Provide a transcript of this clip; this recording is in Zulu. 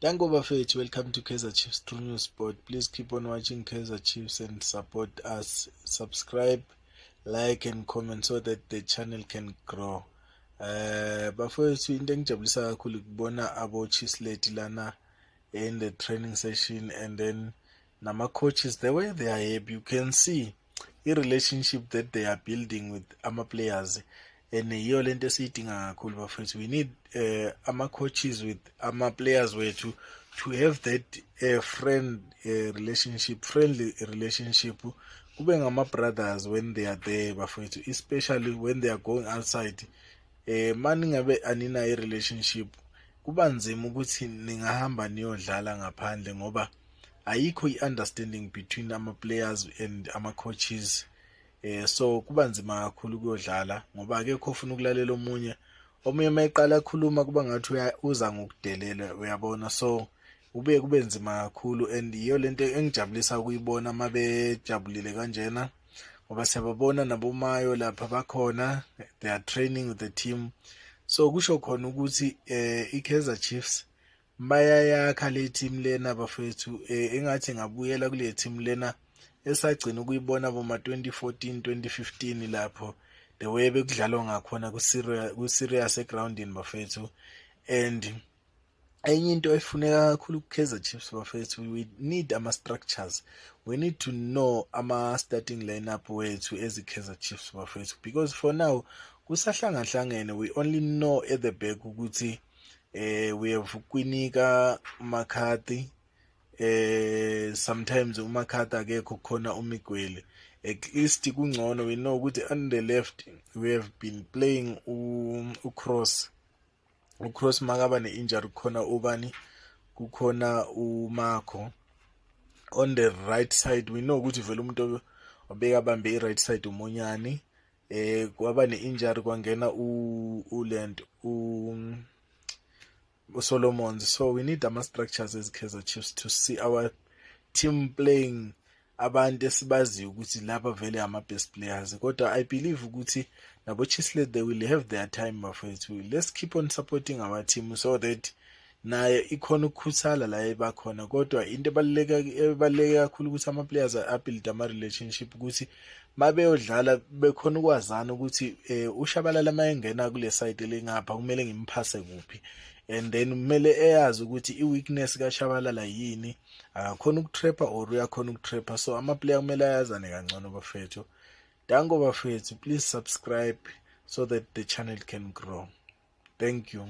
Dango Bafet, welcome to Kaizer Chiefs True News Sport. Please keep on watching Kaizer Chiefs and support us. Subscribe, like and comment so that the channel can grow. Bafethu into engijabulisa kakhulu ukubona abo-Chiefs lana in the training session, and then nama coaches, the way they are happy, you can see the relationship that they are building with ama players. And yiyo lento esiyidinga kakhulu bafethu. We need ama coaches with ama players wethu to have that friendly relationship kube ngama brothers when they are there bafethu, especially when they are going outside. Mani ngabe anina i-relationship kuba nzima ukuthi ningahamba niyodlala ngaphandle ngoba ayikho i-understanding between ama players and ama coaches. So kuba nzima kakhulu ukuyodlala ngoba akekho ofuna ukulalela omunye mayeqala akhuluma kuba ngathi uza ngokudelela, uyabona. So kube nzima kakhulu, and yiyo lento engijabulisa ukuyibona mabejabulile kanjena ngoba siyababona nabomayo lapha bakhona, they are training with the team. So kusho khona ukuthi i-Kaizer Chiefs bayayakha le team lena bafethu, engathi ngabuyela kule team lena esagcina ukuyibona boma 2014 2015 lapho the way bekudlalwa ngakhona ku-serious egroundini bafethu. And enye into efuneka kakhulu ku-Kaizer Chiefs bafethu, we need ama-structures. We need to know ama-starting lineup wethu as i-Kaizer Chiefs bafethu, because for now kusahlangahlangene. We only know at the back ukuthi we have Kwinika, McCarthy, sometimes uMakhatha akekho khona uMigwele. At least kungcono, we know ukuthi on the left we have been playing uCross makaba ne-injury khona ubani, kukhona uMarco. On the right side we know ukuthi vele umuntu obekabambe i-right side uMonyani, kwaba ne-injury kwangena ulento Solomons. So we need ama-structures as Kaizer Chiefs to see our team playing abantu esibaziyo ukuthi laba vele ama-best players. Kodwa I believe ukuthi nabo-Chiefs they will have their time bafethu. Let's keep on supporting our team so that naye ikhona ukukhuthala la ebakhona. Kodwa into ebaluleke kakhulu ukuthi ama-players abuild ama-relationship ukuthi mabeyodlala bekhona ukwazana ukuthi uShabalala mayengena kule side lengapha kumele ngimphase kuphi, and then kumele eyazi ukuthi i-weakness kaShabalala yini, akakhona ukutrapper or uyakhona ukutrapper. So ama-player kumele ayazane kangcono bafethu. Dango bafethu, please subscribe so that the channel can grow. Thank you.